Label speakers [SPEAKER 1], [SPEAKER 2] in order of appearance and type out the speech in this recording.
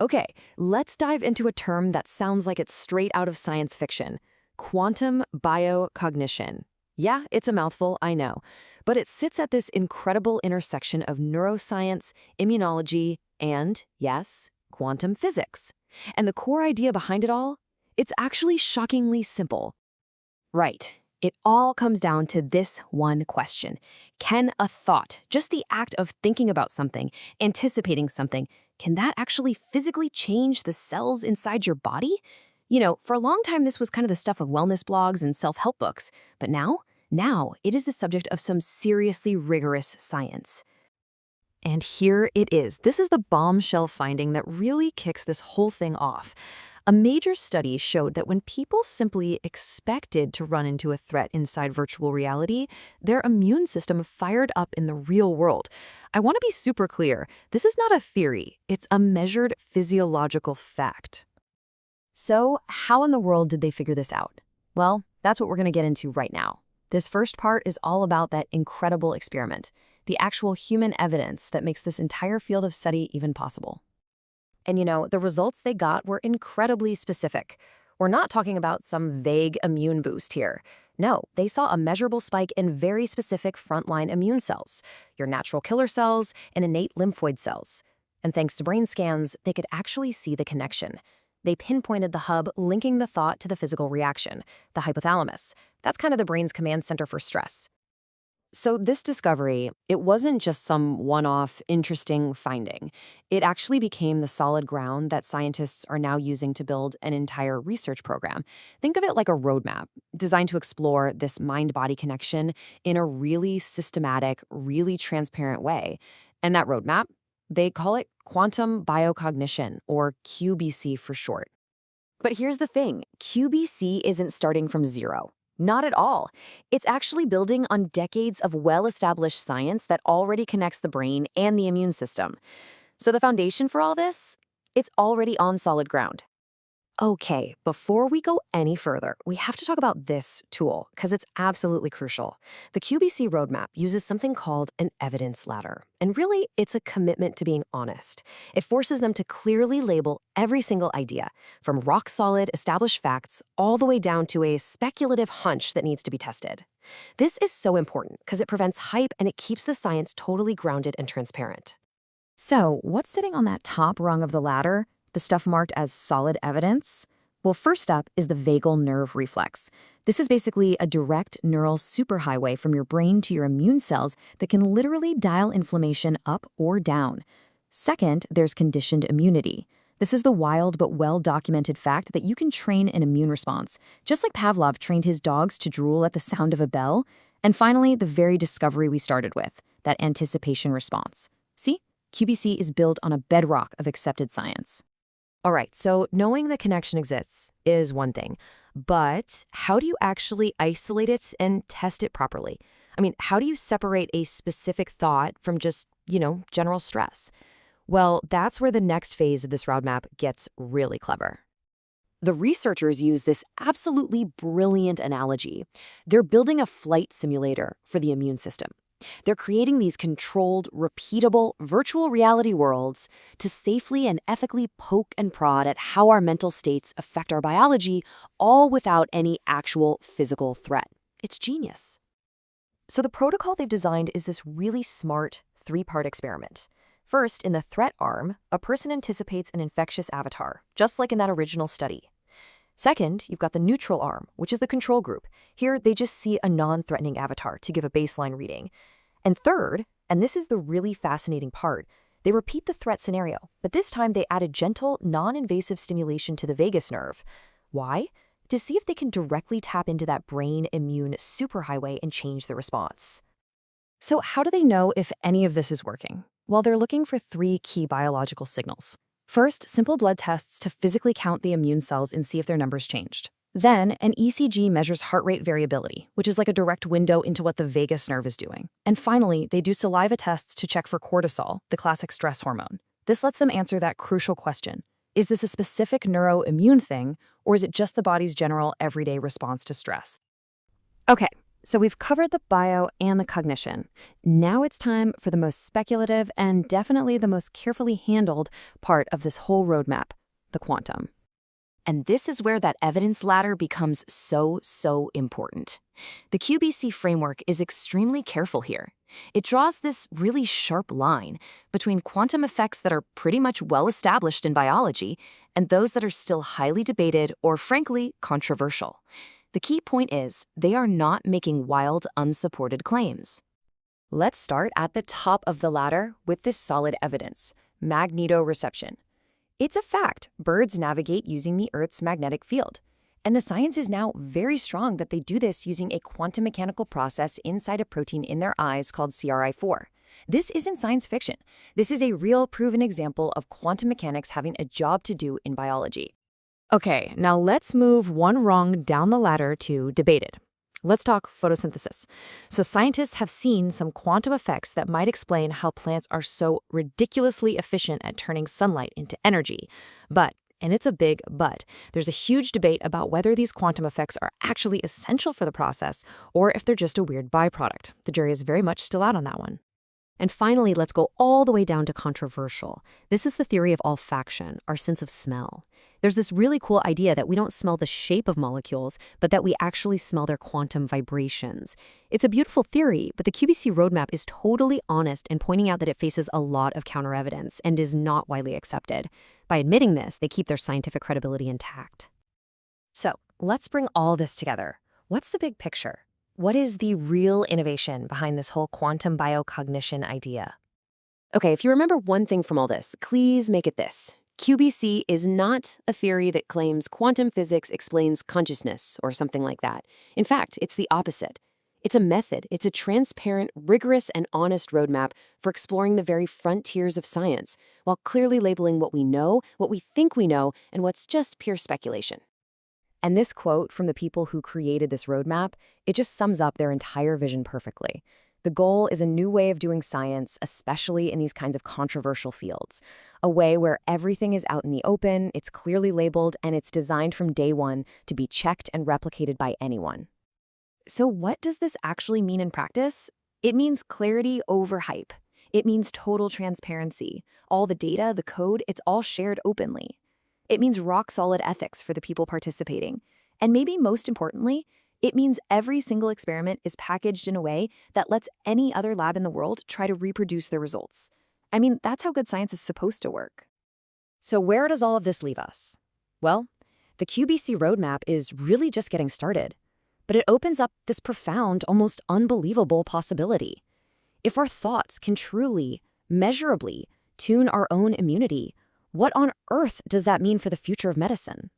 [SPEAKER 1] Okay, let's dive into a term that sounds like it's straight out of science fiction: quantum biocognition. Yeah, it's a mouthful, I know, but it sits at this incredible intersection of neuroscience, immunology, and, yes, quantum physics. And the core idea behind it all? It's actually shockingly simple. Right. It all comes down to this one question. Can a thought, just the act of thinking about something, anticipating something, can that actually physically change the cells inside your body? For a long time, this was kind of the stuff of wellness blogs and self-help books. But now it is the subject of some seriously rigorous science. And here it is. This is the bombshell finding that really kicks this whole thing off. A major study showed that when people simply expected to run into a threat inside virtual reality, their immune system fired up in the real world. I want to be super clear. This is not a theory. It's a measured physiological fact. So, how in the world did they figure this out? Well, that's what we're going to get into right now. This first part is all about that incredible experiment, the actual human evidence that makes this entire field of study even possible. And the results they got were incredibly specific. We're not talking about some vague immune boost here. No, they saw a measurable spike in very specific frontline immune cells, your natural killer cells and innate lymphoid cells. And thanks to brain scans, they could actually see the connection. They pinpointed the hub linking the thought to the physical reaction, the hypothalamus. That's kind of the brain's command center for stress. So this discovery, it wasn't just some one-off interesting finding. It actually became the solid ground that scientists are now using to build an entire research program. Think of it like a roadmap designed to explore this mind-body connection in a really systematic, really transparent way. And that roadmap, they call it quantum biocognition, or QBC for short. But here's the thing, QBC isn't starting from zero. Not at all. It's actually building on decades of well-established science that already connects the brain and the immune system. So the foundation for all this? It's already on solid ground. Okay, before we go any further, we have to talk about this tool, because it's absolutely crucial. The QBC roadmap uses something called an evidence ladder. And really, it's a commitment to being honest. It forces them to clearly label every single idea, from rock-solid, established facts, all the way down to a speculative hunch that needs to be tested. This is so important because it prevents hype and it keeps the science totally grounded and transparent. So, what's sitting on that top rung of the ladder? The stuff marked as solid evidence? Well, first up is the vagal nerve reflex. This is basically a direct neural superhighway from your brain to your immune cells that can literally dial inflammation up or down. Second, there's conditioned immunity. This is the wild but well-documented fact that you can train an immune response, just like Pavlov trained his dogs to drool at the sound of a bell. And finally, the very discovery we started with, that anticipation response. See? QBC is built on a bedrock of accepted science. All right, so knowing the connection exists is one thing, but how do you actually isolate it and test it properly? I mean, how do you separate a specific thought from just, general stress? Well, that's where the next phase of this roadmap gets really clever. The researchers use this absolutely brilliant analogy. They're building a flight simulator for the immune system. They're creating these controlled, repeatable, virtual reality worlds to safely and ethically poke and prod at how our mental states affect our biology, all without any actual physical threat. It's genius. So the protocol they've designed is this really smart three-part experiment. First, in the threat arm, a person anticipates an infectious avatar, just like in that original study. Second, you've got the neutral arm, which is the control group. Here, they just see a non-threatening avatar to give a baseline reading. And third, and this is the really fascinating part, they repeat the threat scenario, but this time they add a gentle, non-invasive stimulation to the vagus nerve. Why? To see if they can directly tap into that brain immune superhighway and change the response. So how do they know if any of this is working? Well, they're looking for three key biological signals. First, simple blood tests to physically count the immune cells and see if their numbers changed. Then, an ECG measures heart rate variability, which is like a direct window into what the vagus nerve is doing. And finally, they do saliva tests to check for cortisol, the classic stress hormone. This lets them answer that crucial question. Is this a specific neuroimmune thing, or is it just the body's general everyday response to stress? Okay, So we've covered the bio and the cognition. Now it's time for the most speculative and definitely the most carefully handled part of this whole roadmap, the quantum. And this is where that evidence ladder becomes so important. The QBC framework is extremely careful here. It draws this really sharp line between quantum effects that are pretty much well established in biology and those that are still highly debated or, frankly, controversial. The key point is they are not making wild, unsupported claims. Let's start at the top of the ladder with this solid evidence, magnetoreception. It's a fact birds navigate using the Earth's magnetic field. And the science is now very strong that they do this using a quantum mechanical process inside a protein in their eyes called CRI4. This isn't science fiction. This is a real proven example of quantum mechanics having a job to do in biology. Okay, now let's move one rung down the ladder to debated. Let's talk photosynthesis. So scientists have seen some quantum effects that might explain how plants are so ridiculously efficient at turning sunlight into energy. But, and it's a big but, there's a huge debate about whether these quantum effects are actually essential for the process or if they're just a weird byproduct. The jury is very much still out on that one. And finally, let's go all the way down to controversial. This is the theory of olfaction, our sense of smell. There's this really cool idea that we don't smell the shape of molecules, but that we actually smell their quantum vibrations. It's a beautiful theory, but the QBC roadmap is totally honest in pointing out that it faces a lot of counter-evidence and is not widely accepted. By admitting this, they keep their scientific credibility intact. So, let's bring all this together. What's the big picture? What is the real innovation behind this whole quantum biocognition idea? Okay, if you remember one thing from all this, please make it this. QBC is not a theory that claims quantum physics explains consciousness or something like that. In fact, it's the opposite. It's a method. It's a transparent, rigorous, and honest roadmap for exploring the very frontiers of science, while clearly labeling what we know, what we think we know, and what's just pure speculation. And this quote from the people who created this roadmap, it just sums up their entire vision perfectly. The goal is a new way of doing science, especially in these kinds of controversial fields. A way where everything is out in the open, it's clearly labeled, and it's designed from day one to be checked and replicated by anyone. So what does this actually mean in practice? It means clarity over hype. It means total transparency. All the data, the code, it's all shared openly. It means rock-solid ethics for the people participating. And maybe most importantly, it means every single experiment is packaged in a way that lets any other lab in the world try to reproduce their results. I mean, that's how good science is supposed to work. So where does all of this leave us? Well, the QBC roadmap is really just getting started. But it opens up this profound, almost unbelievable possibility. If our thoughts can truly, measurably, tune our own immunity, what on earth does that mean for the future of medicine?